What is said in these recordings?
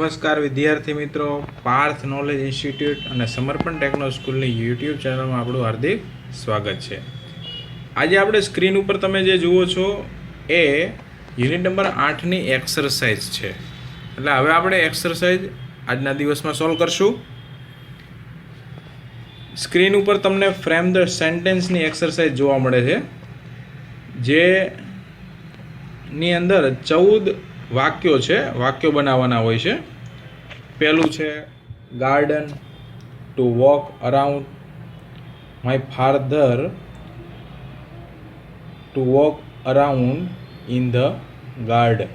નમસ્કાર વિદ્યાર્થી મિત્રો, પાર્થ નોલેજ ઇન્સ્ટિટ્યૂટ અને સમર્પણ ટેકનો સ્કૂલની યુટ્યુબ ચેનલમાં આપણું હાર્દિક સ્વાગત છે. આજે આપણે સ્ક્રીન ઉપર તમે જે જુઓ છો એ યુનિટ નંબર 8ની એક્સરસાઇઝ છે. એટલે હવે આપણે એક્સરસાઇઝ આજના દિવસમાં સોલ્વ કરશું. સ્ક્રીન ઉપર તમને ફ્રેમ ધ સેન્ટેન્સની એક્સરસાઇઝ જોવા મળે છે, જેની અંદર 14 વાક્યો છે, વાક્યો બનાવવાના હોય છે. પહેલું છે garden, two walk around, my father two walk around in the garden.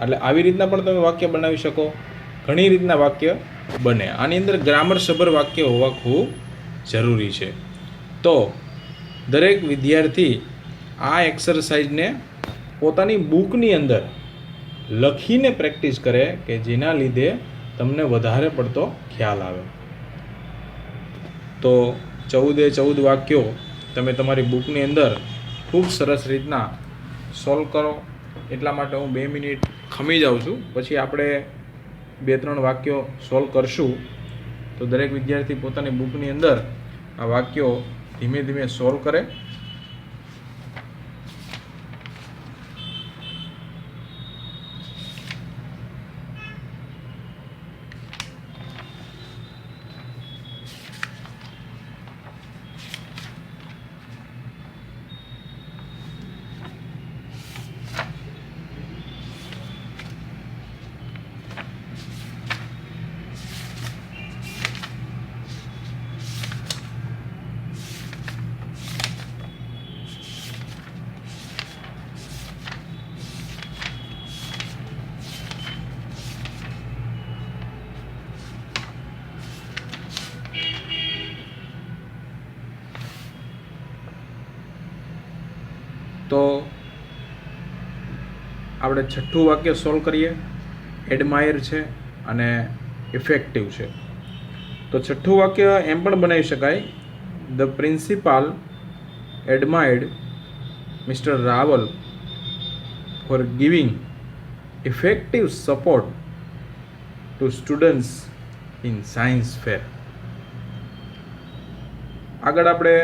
એટલે આવી રીતના પણ તમે વાક્ય બનાવી શકો, ઘણી રીતના વાક્ય બને. આની અંદર ગ્રામર સભર વાક્ય હોવા ખૂબ જરૂરી છે. તો દરેક વિદ્યાર્થી આ એક્સરસાઇઝને પોતાની બુકની અંદર લખીને પ્રેક્ટિસ કરે કે જેના લીધે તમને વધારે પડતો ખ્યાલ આવે. તો 14 વાક્યો તમે તમારી બુકની અંદર ખૂબ સરસ રીતના સોલ્વ કરો. એટલા માટે હું 2 મિનિટ ખમી જાઉં છું, પછી આપણે 2-3 વાક્યો સોલ્વ કરશું. તો દરેક વિદ્યાર્થી પોતાની બુકની અંદર આ વાક્યો ધીમે ધીમે સોલ્વ કરે. તો આપણે 6થું વાક્ય સોલ્વ કરીએ. એડમાયર છે અને ઇફેક્ટિવ છે. તો 6થું વાક્ય એમ પણ બનાવી શકાય, the principal admired mister Rawal for giving effective support to students in science fair. આગળ આપણે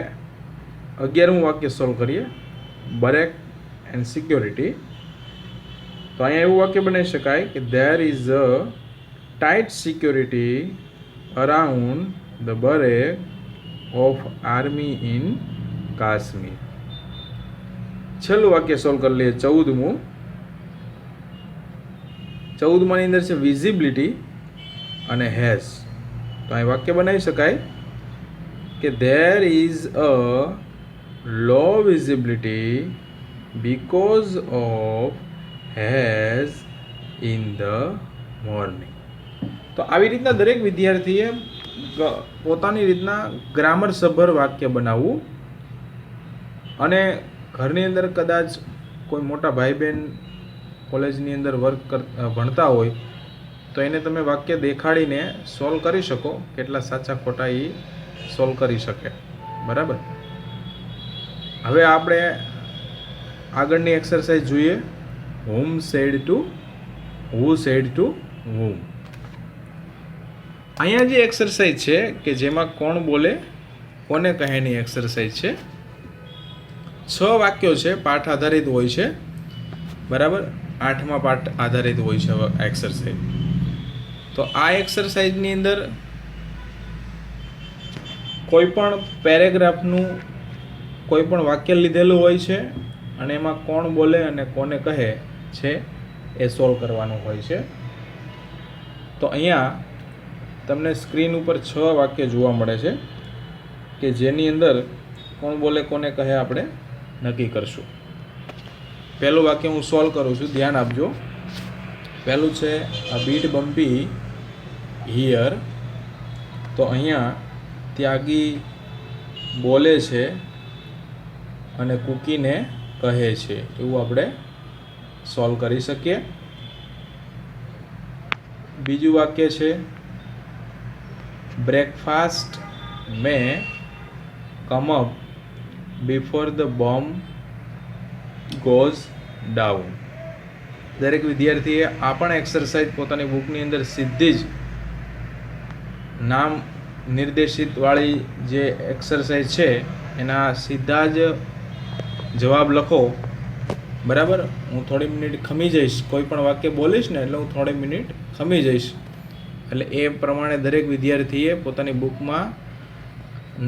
11મું વાક્ય સોલ્વ કરીએ, બ્રેક એન્ડ સિક્યોરિટી. તો અહીંયા એવું વાક્ય બનાવી શકાય કે there is a tight security around the barrack of army in Kashmir. છેલ્લું વાક્ય સોલ્વ કરી લઈએ, 14મું. 14માની અંદર છે વિઝિબિલિટી અને હેઝ. તો અહીં વાક્ય બનાવી શકાય કે there is a low visibility because of haze in the morning. તો આવી રીતના દરેક વિદ્યાર્થીએ પોતાની રીતના ગ્રામર સભર વાક્ય બનાવવું. અને ઘરની અંદર કદાચ કોઈ મોટા ભાઈ બહેન કોલેજની અંદર ભણતા હોય તો એને તમે વાક્ય દેખાડીને સોલ્વ કરી શકો, કેટલા સાચા ખોટા એ સોલ્વ કરી શકે. બરાબર. હવે આપણે આગળની એક્સરસાઇઝ જોઈએ, હુ સેડ ટુ whom. અહીંયા જે એક્સરસાઇઝ છે કે જેમાં કોણ બોલે કોને કહેની એક્સરસાઇઝ છે. 6 વાક્યો છે, પાઠ આધારિત હોય છે. બરાબર. 8મા પાઠ આધારિત હોય છે એક્સરસાઇઝ. તો આ એક્સરસાઇઝની અંદર કોઈ પણ પેરેગ્રાફનું કોઈ પણ વાક્ય લીધેલું હોય છે અને એમાં કોણ બોલે અને કોને કહે છે એ સોલ્વ કરવાનું હોય છે. તો અહીંયા તમને સ્ક્રીન ઉપર 6 વાક્ય જોવા મળે છે કે જેની અંદર કોણ બોલે કોને કહે આપણે નક્કી કરશું. પહેલું વાક્ય હું સોલ્વ કરું છું, ધ્યાન આપજો. પહેલું છે અ બીટ બમ્પી હિયર. તો અહીંયા ત્યાગી બોલે છે અને કૂકીને કહે છે, એવું આપણે સોલ્વ કરી શકીએ. બીજું વાક્ય છે breakfast may come up before the bomb goes down. દરેક વિદ્યાર્થીએ આ પણ એક્સરસાઇઝ પોતાની બુકની અંદર સીધી જ નામ નિર્દેશિતવાળી જે એક્સરસાઇઝ છે એના સીધા જ જવાબ લખો. બરાબર, હું થોડી મિનિટ ખમી જઈશ, કોઈ પણ વાક્ય બોલીશ ને એટલે હું થોડી મિનિટ ખમી જઈશ, એટલે એ પ્રમાણે દરેક વિદ્યાર્થીએ પોતાની બુકમાં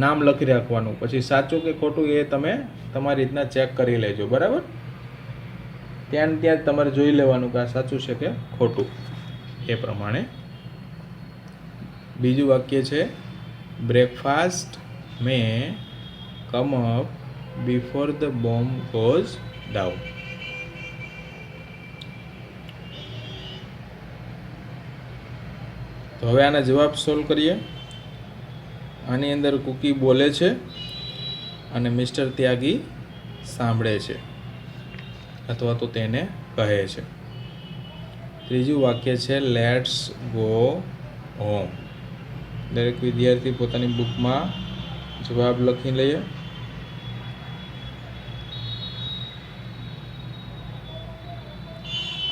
નામ લખી રાખવાનું. પછી સાચું કે ખોટું એ તમે તમારી રીતના ચેક કરી લેજો. બરાબર, ત્યાં ત્યાં તમારે જોઈ લેવાનું કે આ સાચું છે કે ખોટું. એ પ્રમાણે બીજું વાક્ય છે, breakfast may come up before the bomb goes down. તો હવે આના જવાબ સોલ્વ કરીએ. આની અંદર કુકી બોલે છે અને મિસ્ટર ત્યાગી સાંભળે છે અથવા તો તેને કહે છે. ત્રીજું વાક્ય છે, લેટ્સ ગો હોમ. દરેક વિદ્યાર્થી પોતાની બુકમાં જવાબ લખી લઈએ.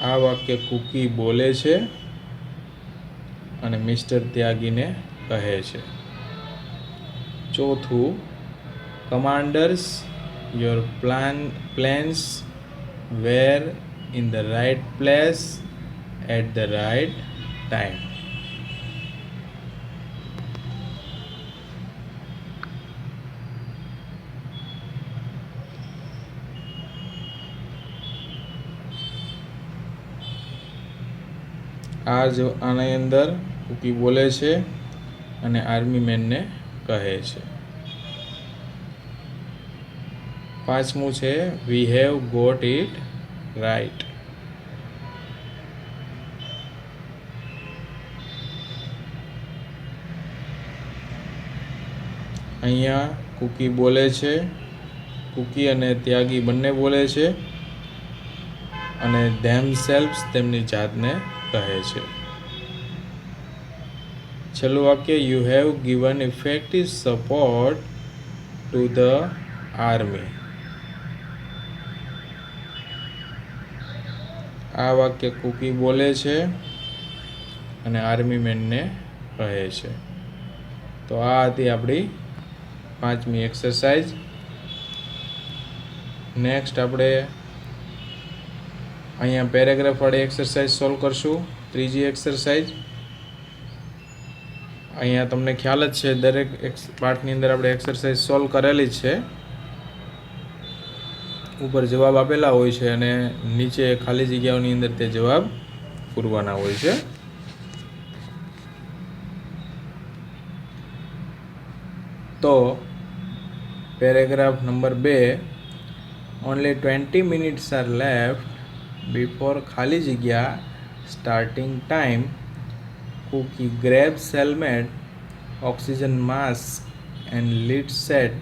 આ વાક્ય કુકી બોલે છે અને મિસ્ટર ત્યાગીને કહે છે. ચોથું, commanders your planes were in the right place at the right time. આની અંદર કુકી બોલે છે અને આર્મી મેનને કહે છે. પાંચમું છે, we have got it right. અહીંયા કુકી બોલે છે, કુકી અને ત્યાગી બંને બોલે છે અને ધેમસેલ્વ્સ તેમની જાતને કહે છે. છેલ્લું વાક્ય, you have given effective support to the army. આ વાક્ય કુકી બોલે છે અને આર્મી મેનને કહે છે. તો આ હતી આપણી 5મી એક્સરસાઇઝ. નેક્સ્ટ આપણે અહીંયા પેરેગ્રાફ વાળી એક્સરસાઇઝ સોલ્વ કરશું. ત્રીજી એક્સરસાઇઝ અહીંયા તમને ખ્યાલ જ છે, દરેક પાર્ટની અંદર આપણે એક્સરસાઇઝ સોલ્વ કરેલી જ છે. ઉપર જવાબ આપેલા હોય છે અને નીચે ખાલી જગ્યાઓની અંદર તે જવાબ પૂરવાના હોય છે. તો paragraph number 2, only 20 minutes are left before ખાલી જગ્યા starting time. Cookie grabs helmet, oxygen mask and lead set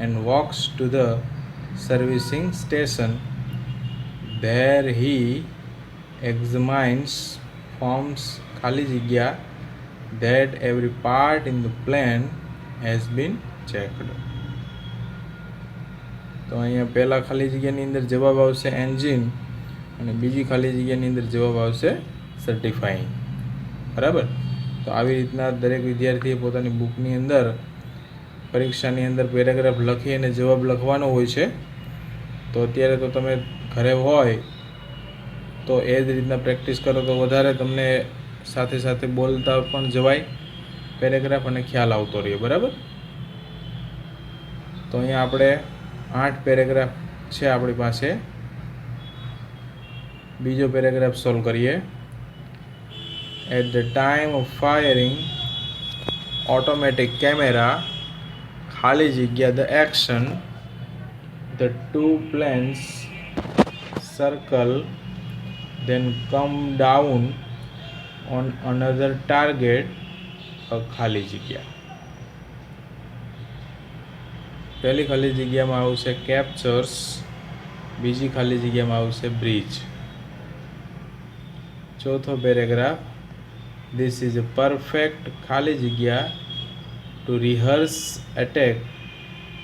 and walks to the servicing station. There he examines, forms ખાલી જગ્યા that every part in the plane has been checked. તો અહીંયા પહેલા ખાલી જગ્યાની અંદર જવાબ આવશે એન્જિન અને બીજી ખાલી જગ્યાની અંદર જવાબ આવશે સર્ટિફાઈંગ. બરાબર, તો આવી રીતના દરેક વિદ્યાર્થીએ પોતાની બુકની અંદર પરીક્ષાની અંદર પેરેગ્રાફ લખી અને જવાબ લખવાનો હોય છે. તો અત્યારે તો તમે ઘરે હોય તો એ જ રીતના પ્રેક્ટિસ કરો તો વધારે તમને સાથે સાથે બોલતા પણ જવાય પેરેગ્રાફ અને ખ્યાલ આવતો રહે. બરાબર, તો અહીંયા આપણે 8 પેરેગ્રાફ છે આપણી પાસે. બીજો પેરેગ્રાફ સોલ્વ કરીએ. At the time of firing automatic camera ખાલી જગ્યા the action, the two planes circle then come down on another target, a ખાલી જગ્યા. પહેલી ખાલી જગ્યામાં આવશે કેપ્ચર્સ, બીજી ખાલી જગ્યામાં આવશે બ્રિજ. ચોથો paragraph, this is a perfect ખાલી જગ્યા to rehearse attack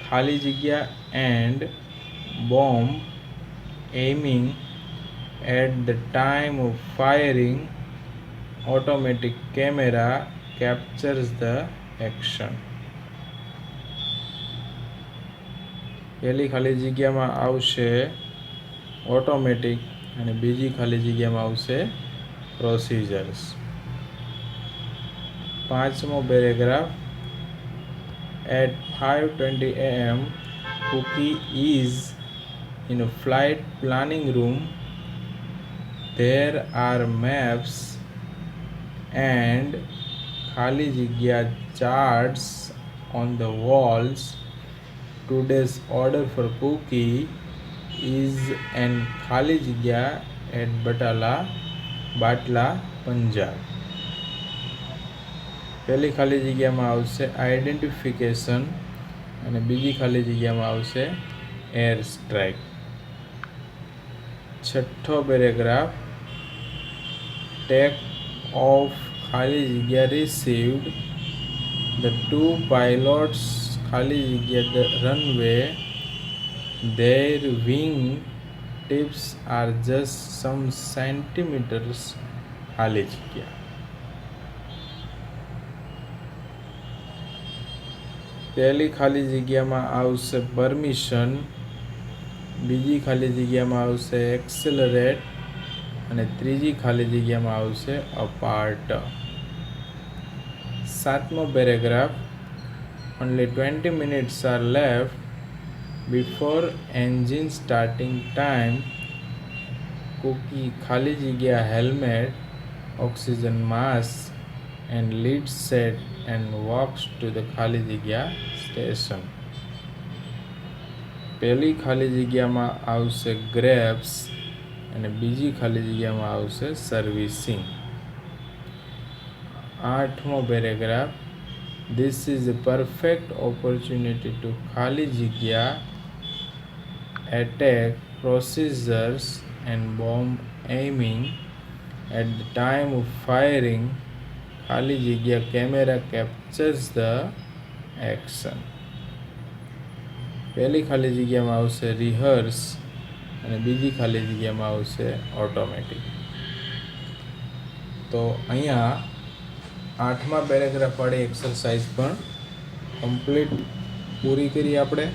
ખાલી જગ્યા and bomb aiming at the time of firing automatic camera captures the action. પહેલી ખાલી જગ્યામાં આવશે ઓટોમેટિક અને બીજી ખાલી જગ્યામાં આવશે પ્રોસિજર્સ. પાંચમો paragraph. At 5:20 am, Cookie is in a flight planning room. There are maps and ખાલી જગ્યા charts on the walls. Today's order for Cookie is an ખાલી જગ્યા at બાટલા પંજાબ. પહેલી ખાલી જગ્યામાં આવશે આઈડેન્ટિફિકેશન અને બીજી ખાલી જગ્યામાં આવશે એર સ્ટ્રાઇક. છઠ્ઠો પેરેગ્રાફ. ટેક ઓફ ખાલી જગ્યા રિસીવ્ડ. ધ ટુ પાયલોટ્સ ખાલી જગ્યા the runway. Their wing tips are just some centimetres ખાલી જગ્યા. પહેલી ખાલી જગ્યામાં આવશે પરમિશન, બીજી ખાલી જગ્યામાં આવશે એક્સેલરેટ અને ત્રીજી ખાલી જગ્યામાં આવશે અપાર્ટ. સાતમો paragraph. Only 20 minutes are left before engine starting time. Cookie ખાલી જગ્યા helmet, oxygen mask and lead set and walks to the ખાલી જગ્યા station. પહેલી ખાલી જગ્યામાં આવશે grapes અને બીજી ખાલી જગ્યામાં આવશે servicing. આઠમો paragraph. This is a perfect opportunity to ખાલી જગ્યા attack procedures and bomb aiming. At the time of firing ખાલી જગ્યા camera captures the action. પહેલી ખાલી જગ્યામાં આવશે rehearse અને બીજી ખાલી જગ્યામાં આવશે automatic. તો અહીંયા 8મા પેરેગ્રાફ વાળી એક્સરસાઇઝ પણ કમ્પ્લીટ પૂરી કરી આપણે.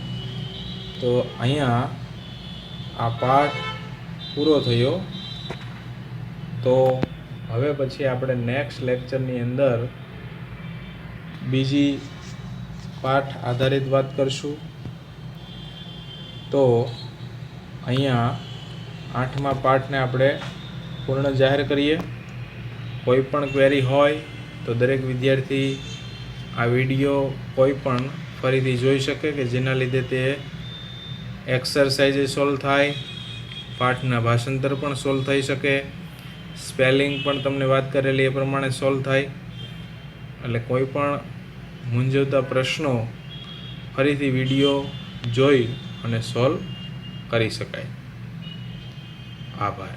તો અહીંયા આ પાઠ પૂરો થયો. તો હવે પછી આપણે નેક્સ્ટ લેક્ચરની અંદર બીજી પાઠ આધારિત વાત કરશું. તો અહીંયા 8મા પાઠને આપણે પૂર્ણ જાહેર કરીએ. કોઈ પણ ક્વેરી હોય તો દરેક વિદ્યાર્થી આ વિડીયો કોઈ પણ ફરીથી જોઈ શકે કે જેના લીધે તે એક્સરસાઇઝ સોલ્વ થાય, પાઠના ભાષાંતર પણ સોલ્વ થઈ શકે, સ્પેલિંગ પણ તમને વાત કરેલી એ પ્રમાણે સોલ્વ થાય. એટલે કોઈ પણ મૂંઝવતા પ્રશ્નો ફરીથી વિડીયો જોઈ અને સોલ્વ કરી શકાય. આભાર.